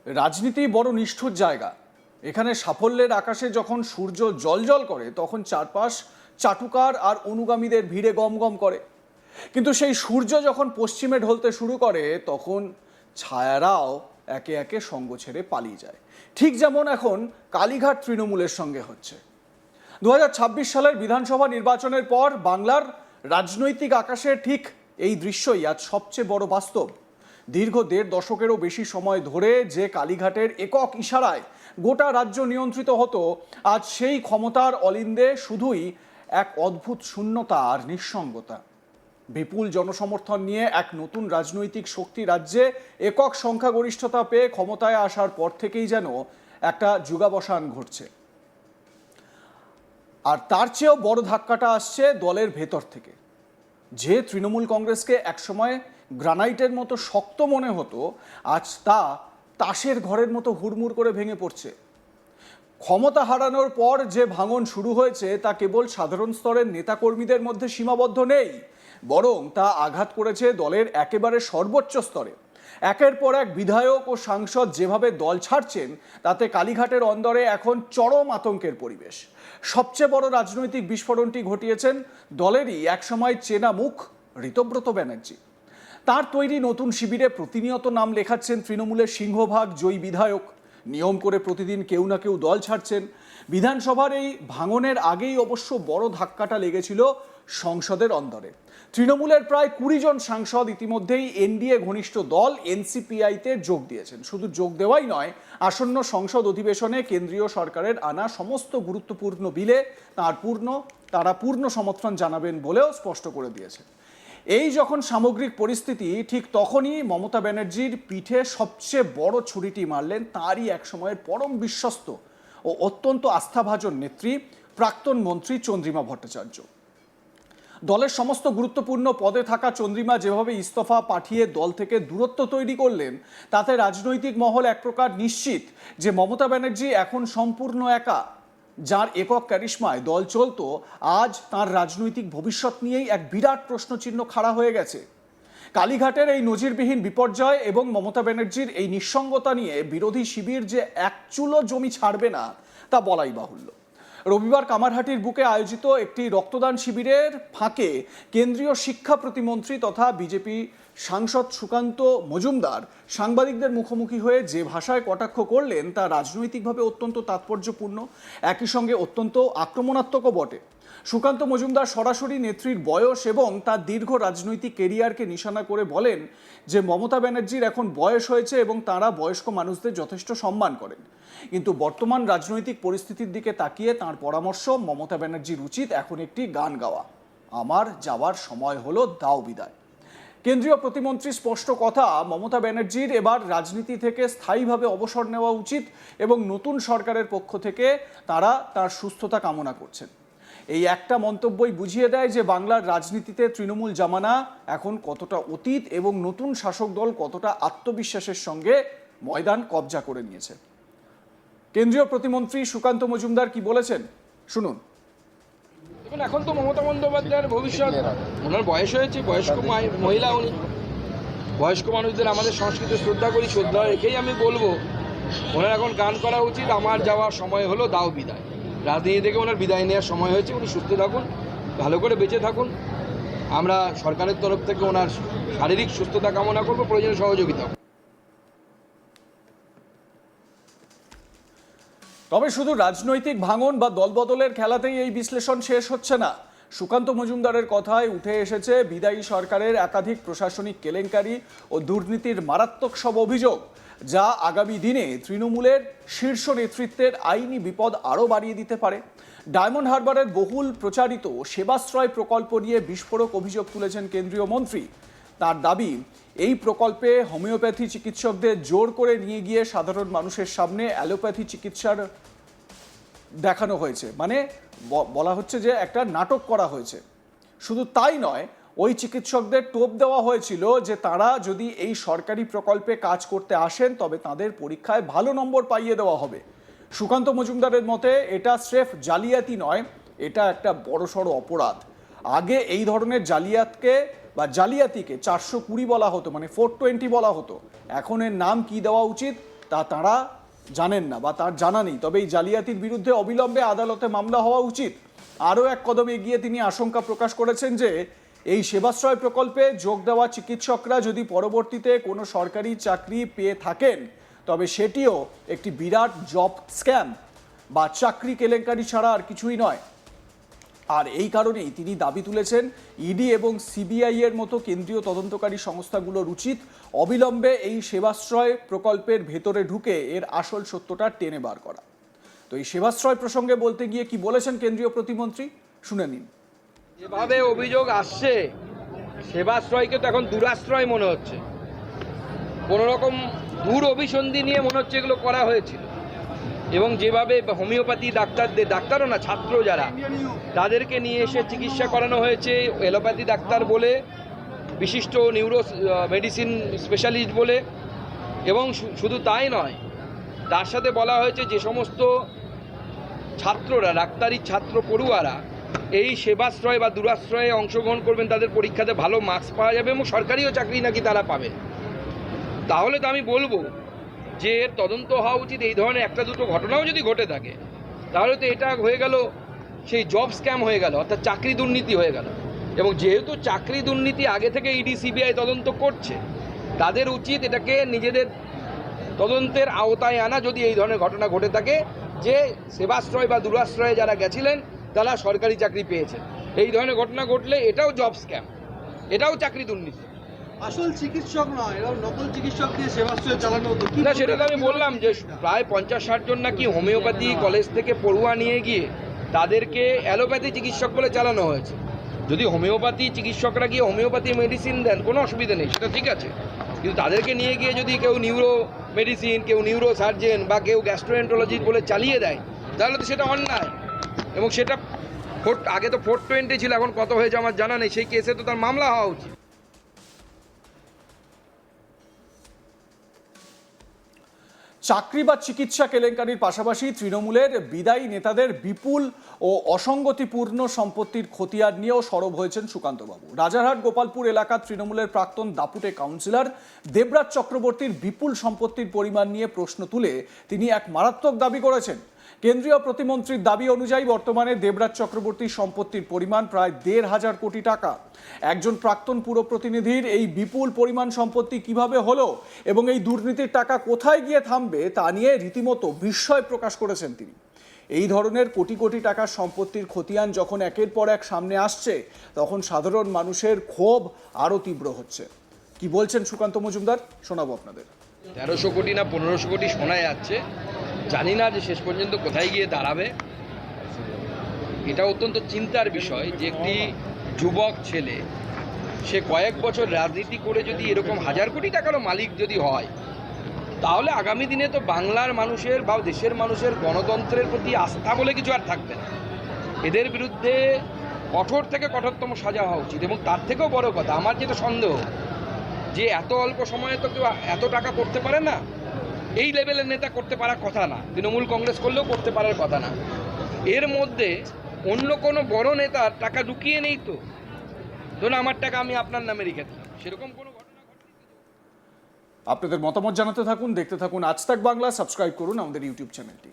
রাজনীতি বড় নিষ্ঠুর জায়গা। এখানে সাফল্যের আকাশে যখন সূর্য জ্বলজ্বল করে তখন চারপাশ চাটুকার আর অনুগামীদের ভিড়ে গমগম করে। কিন্তু সেই সূর্য যখন পশ্চিমে ঢলতে শুরু করে তখন ছায়ারাও একে একে সঙ্গ ছেড়ে পালিয়ে যায়। ঠিক যেমন এখন কালীঘাট তৃণমূলের সঙ্গে হচ্ছে। 2026 সালের বিধানসভা নির্বাচনের পর বাংলার রাজনৈতিক আকাশে ঠিক এই দৃশ্যই আজ সবচেয়ে বড় বাস্তব। দীর্ঘ 1.5 দশকেরও বেশি সময় ধরে যে কালীঘাটের একক ইশারায় গোটা রাজ্য নিয়ন্ত্রিত হতো, আজ সেই ক্ষমতার অলিন্দে শুধুই এক অদ্ভুত শূন্যতা আর নিঃসঙ্গতা। বিপুল জনসমর্থন নিয়ে এক নতুন রাজনৈতিক শক্তি রাজ্যে একক সংখ্যাগরিষ্ঠতা পেয়ে ক্ষমতায় আসার পর থেকেই যেন একটা যুগাবসান ঘটছে। আর তার চেয়েও বড় ধাক্কাটা আসছে দলের ভেতর থেকে। যে তৃণমূল কংগ্রেসকে একসময় গ্রানাইটের মতো শক্ত মনে হতো, আজ তা তাসের ঘরের মতো হুড়মুড় করে ভেঙে পড়ছে। ক্ষমতা হারানোর পর যে ভাঙন শুরু হয়েছে তা কেবল সাধারণ স্তরের নেতাকর্মীদের মধ্যে সীমাবদ্ধ নেই, বরং তা আঘাত করেছে দলের একেবারে সর্বোচ্চ স্তরে। একের পর এক বিধায়ক ও সাংসদ যেভাবে দল ছাড়ছেন, তাতে কালীঘাটের অন্দরে এখন চরম আতঙ্কের পরিবেশ। সবচেয়ে বড় রাজনৈতিক বিস্ফোরণটি ঘটিয়েছেন দলেরই একসময় চেনা মুখ ঋতব্রত ব্যানার্জি। তার তৈরি নতুন শিবিরে প্রতিনিয়ত নাম লেখাচ্ছেন তৃণমূলের সিংহভাগ জয়ী বিধায়ক। নিয়ম করে প্রতিদিন কেউ না কেউ দল ছাড়ছেন। বিধানসভার এই ভাঙনের আগেই অবশ্য বড় ধাক্কাটা লেগেছিল সংসদের অন্দরে। তৃণমূলের প্রায় 20 জন সাংসদ ইতিমধ্যেই এনডিএ ঘনিষ্ঠ দল এনসিপিআইতে যোগ দিয়েছেন। শুধু যোগ দেওয়াই নয়, আসন্ন সংসদ অধিবেশনে কেন্দ্রীয় সরকারের আনা সমস্ত গুরুত্বপূর্ণ বিলে তারা পূর্ণ সমর্থন জানাবেন বলেও স্পষ্ট করে দিয়েছে। এই যখন সামগ্রিক পরিস্থিতি, ঠিক তখনই মমতা ব্যানার্জির পিঠে সবচেয়ে বড় ছুরিটি মারলেন তারই এক সময়ের পরম বিশ্বস্ত ও অত্যন্ত আস্থাভাজন নেত্রী, প্রাক্তন মন্ত্রী চন্দ্রিমা ভট্টাচার্য। দলের সমস্ত গুরুত্বপূর্ণ পদে থাকা চন্দ্রিমা যেভাবে ইস্তফা পাঠিয়ে দল থেকে দূরত্ব তৈরি করলেন, তাতে রাজনৈতিক মহল এক প্রকার নিশ্চিত যে মমতা ব্যানার্জি এখন সম্পূর্ণ একা। যার একক ক্যারিশমায় দল চলতো, আজ তার রাজনৈতিক ভবিষ্যৎ নিয়েই এক বিরাট প্রশ্নচিহ্ন খাড়া হয়ে গেছে। কালীঘাটের এই নজিরবিহীন বিপর্যয় এবং মমতা ব্যানার্জির এই নিঃসঙ্গতা নিয়ে বিরোধী শিবির যে এক চুলো জমি ছাড়বে না তা বলাই বাহুল্য। রবিবার কামারহাটির বুকে আয়োজিত একটি রক্তদান শিবিরের ফাঁকে কেন্দ্রীয় শিক্ষা প্রতিমন্ত্রী তথা বিজেপি সাংসদ সুকান্ত মজুমদার সাংবাদিকদের মুখোমুখি হয়ে যে ভাষায় কটাক্ষ করলেন তা রাজনৈতিকভাবে অত্যন্ত তাৎপর্যপূর্ণ, একই সঙ্গে অত্যন্ত আক্রমণাত্মকও বটে। সুকান্ত মজুমদার সরাসরি নেত্রীর বয়স এবং তার দীর্ঘ রাজনৈতিক কেরিয়ারকে নিশানা করে বলেন যে মমতা ব্যানার্জির এখন বয়স হয়েছে এবং তাঁরা বয়স্ক মানুষদের যথেষ্ট সম্মান করেন। কিন্তু বর্তমান রাজনৈতিক পরিস্থিতির দিকে তাকিয়ে তাঁর পরামর্শ, মমতা ব্যানার্জির উচিত এখন একটি গান গাওয়া, আমার যাওয়ার সময় হলো, দাও বিদায়। কেন্দ্রীয় প্রতিমন্ত্রী স্পষ্ট কথা, মমতা ব্যানার্জির এবার রাজনীতি থেকে স্থায়ীভাবে অবসর নেওয়া উচিত এবং নতুন সরকারের পক্ষ থেকে তারা তার সুস্থতা কামনা করছেন। এই একটা মন্তব্যই বুঝিয়ে দেয় যে বাংলার রাজনীতিতে তৃণমূল জামানা এখন কতটা অতীত এবং নতুন শাসক দল কতটা আত্মবিশ্বাসের সঙ্গে ময়দান কবজা করে নিয়েছে। কেন্দ্রীয় প্রতিমন্ত্রী সুকান্ত মজুমদার কি বলেছেন শুনুন। দেখুন, এখন তো মমতা বন্দ্যোপাধ্যায়ের ভবিষ্যৎ, ওনার বয়স হয়েছে, বয়স্ক মহিলা উনি। বয়স্ক মানুষদের আমাদের সংস্কৃতি শ্রদ্ধা করি, শ্রদ্ধা রেখেই আমি বলবো ওনার এখন গান করা উচিত, আমার যাওয়ার সময় হলো, দাও বিদায়। রাজনীতি থেকে ওনার বিদায় নেওয়ার সময় হয়েছে, উনি সুস্থ থাকুন, ভালো করে বেঁচে থাকুন। আমরা সরকারের তরফ থেকে ওনার শারীরিক সুস্থতা কামনা করবো, প্রয়োজনীয় সহযোগিতা। তবে শুধু রাজনৈতিক ভাঙন বা দলবদলের খেলাতেই এই বিশ্লেষণ শেষ হচ্ছে না। সুকান্ত মজুমদারের কথায় উঠে এসেছে বিদায়ী সরকারের একাধিক প্রশাসনিক কেলেঙ্কারি ও দুর্নীতির মারাত্মক সব অভিযোগ, যা আগামী দিনে তৃণমূলের শীর্ষ নেতৃত্বের আইনি বিপদ আরও বাড়িয়ে দিতে পারে। ডায়মন্ড হারবারের বহুল প্রচারিত সেবাশ্রয় প্রকল্প নিয়ে বিস্ফোরক অভিযোগ তুলেছেন কেন্দ্রীয় মন্ত্রী। তার দাবি, এই প্রকল্পে হোমিওপ্যাথি চিকিৎসকদের জোর করে নিয়ে গিয়ে সাধারণ মানুষের সামনে অ্যালোপ্যাথি চিকিৎসার দেখানো হয়েছে, মানে বলা হচ্ছে যে একটা নাটক করা হয়েছে। শুধু তাই নয়, ওই চিকিৎসকদের টোপ দেওয়া হয়েছিল যে তারা যদি এই সরকারি প্রকল্পে কাজ করতে আসেন তবে তাদের পরীক্ষায় ভালো নম্বর পাইয়ে দেওয়া হবে। সুকান্ত মজুমদারের মতে এটা স্রেফ জালিয়াতি নয়, এটা একটা বড়সড় অপরাধ। আগে এই ধরনের জালিয়াতিকে 420 বলা হতো, মানে 420 বলা হতো। এখন এর নাম কি দেওয়া উচিত তা তাঁরা জানেন না বা তার জানা নেই। তবে এই জালিয়াতির বিরুদ্ধে অবিলম্বে আদালতে মামলা হওয়া উচিত। আরও এক কদম এগিয়ে তিনি আশঙ্কা প্রকাশ করেছেন যে এই সেবাশ্রয় প্রকল্পে যোগ দেওয়া চিকিৎসকরা যদি পরবর্তীতে কোনো সরকারি চাকরি পেয়ে থাকেন তবে সেটিও একটি বিরাট জব স্ক্যাম বা চাকরি কেলেঙ্কারি ছাড়া আর কিছুই নয়। আর এই কারণেই তিনি দাবি তুলেছেন ইডি এবং সিবিআই এর মতো কেন্দ্রীয় তদন্তকারী সংস্থাগুলোর উচিত অবিলম্বে এই সেবাশ্রয় প্রকল্পের ভেতরে ঢুকে এর আসল সত্যটা টেনে বার করা। তো এই সেবাশ্রয় প্রসঙ্গে বলতে গিয়ে কি বলেছেন কেন্দ্রীয় প্রতিমন্ত্রী, শুনে নিন। যেভাবে অভিযোগ আসছে, সেবাশ্রয়কে তো এখন দুরাশ্রয় মনে হচ্ছে। কোনো রকম দূর অভিসন্ধি নিয়ে মনে হচ্ছে এগুলো করা হয়েছিল। এবং যেভাবে হোমিওপ্যাথি ডাক্তারও না, ছাত্র যারা, তাদেরকে নিয়ে এসে চিকিৎসা করানো হয়েছে এলোপ্যাথি ডাক্তার বলে, বিশিষ্ট নিউরো মেডিসিন স্পেশালিস্ট বলে। এবং শুধু তাই নয়, তার সাথে বলা হয়েছে যে সমস্ত ছাত্ররা, ডাক্তারি ছাত্র পড়ুয়ারা এই সেবাশ্রয় বা দুরাশ্রয়ে অংশগ্রহণ করবেন, তাদের পরীক্ষাতে ভালো মার্কস পাওয়া যাবে এবং সরকারিও চাকরি নাকি তারা পাবেন। তাহলে তো আমি বলবো যে এর তদন্ত হওয়া উচিত। এই ধরনের একটা দুটো ঘটনাও যদি ঘটে থাকে তাহলে তো এটা হয়ে গেল সেই জব স্ক্যাম হয়ে গেল, অর্থাৎ চাকরি দুর্নীতি হয়ে গেল। এবং যেহেতু চাকরি দুর্নীতি আগে থেকে ইডি সিবিআই তদন্ত করছে, তাদের উচিত এটাকে নিজেদের তদন্তের আওতায় আনা যদি এই ধরনের ঘটনা ঘটে থাকে যে সেবাশ্রয় বা দুরাশ্রয়ে যারা গেছিলেন তারা সরকারি চাকরি পেয়েছেন। এই ধরনের ঘটনা ঘটলে এটাও জব স্ক্যাম, এটাও চাকরি দুর্নীতি। আসল চিকিৎসক নয়, এরা নকল চিকিৎসক দিয়ে সেবাশ্রয় চালানো হতো। না, সেটা তো আমি বললাম যে প্রায় 50-60 জন নাকি হোমিওপ্যাথি কলেজ থেকে পড়ুয়া নিয়ে গিয়ে তাদেরকে অ্যালোপ্যাথি চিকিৎসক বলে চালানো হয়েছে। যদি হোমিওপ্যাথি চিকিৎসকরা গিয়ে হোমিওপ্যাথি মেডিসিন দেন কোনো অসুবিধা নেই, সেটা ঠিক আছে। কিন্তু তাদেরকে নিয়ে গিয়ে যদি কেউ নিউরো মেডিসিন, কেউ নিউরো সার্জেন বা কেউ গ্যাস্ট্রোএন্টারোলজি বলে চালিয়ে দেয় তাহলে তো সেটা অন্যায়। এবং সেটা আগে তো 420 ছিল, এখন কত হয়েছে আমার জানা নেই। সেই কেসে তো তার মামলা হওয়া উচিত। চাকরি বা চিকিৎসা কেলেঙ্কারির পাশাপাশি তৃণমূলের বিদায়ী নেতাদের বিপুল ও অসঙ্গতিপূর্ণ সম্পত্তির খতিয়ান নিয়েও সরব হয়েছেন সুকান্তবাবু। রাজারহাট গোপালপুর এলাকার তৃণমূলের প্রাক্তন দাপুটে কাউন্সিলর দেবরাজ চক্রবর্তীর বিপুল সম্পত্তির পরিমাণ নিয়ে প্রশ্ন তুলে তিনি এক মারাত্মক দাবি করেছেন। কেন্দ্রীয় প্রতিমন্ত্রীর দাবি অনুযায়ী বর্তমানে দেবরাজ চক্রবর্তীর সম্পত্তির পরিমাণ প্রায় 1,500 কোটি টাকা। একজন প্রাক্তন পুর প্রতিনিধির এই বিপুল পরিমাণ সম্পত্তি কিভাবে হলো এবং এই দুর্নীতির টাকা কোথায় গিয়ে থামবে তা নিয়ে রীতিমতো বিস্ময় প্রকাশ করেছেন তিনি। এই ধরনের কোটি কোটি টাকার সম্পত্তির খতিয়ান যখন একের পর এক সামনে আসছে তখন সাধারণ মানুষের ক্ষোভ আরও তীব্র হচ্ছে। কি বলছেন সুকান্ত মজুমদার, শোনাবো আপনাদের। 1300 কোটি না 1500 কোটি শোনা যাচ্ছে, জানি না যে শেষ পর্যন্ত কোথায় গিয়ে দাঁড়াবে। এটা অত্যন্ত চিন্তার বিষয় যে একটি যুবক ছেলে, সে কয়েক বছর রাজনীতি করে যদি এরকম 1000 কোটি টাকারও মালিক যদি হয়, তাহলে আগামী দিনে তো বাংলার মানুষের বা দেশের মানুষের গণতন্ত্রের প্রতি আস্থা বলে কিছু আর থাকবে না। এদের বিরুদ্ধে কঠোর থেকে কঠোরতম সাজা হওয়া উচিত। এবং তার থেকেও বড় কথা, আমার যেটা সন্দেহ যে এত অল্প সময়ে তো কেউ এত টাকা করতে পারে না। এই লেভেলের নেতা করতে পারার কথা না, তৃণমূল কংগ্রেস করলেও করতে পারার কথা না। এর মধ্যে অন্য কোনো বড় নেতার টাকা ঢুকিয়ে নেই তো, ধরুন আমার টাকা আমি আপনার নামে রেখে দিলাম, সেরকম কোনো ঘটনা ঘটেনি। আপনাদের মতামত জানাতে থাকুন, দেখতে থাকুন আজ তাক বাংলা। সাবস্ক্রাইব করুন আমাদের ইউটিউব চ্যানেলটি।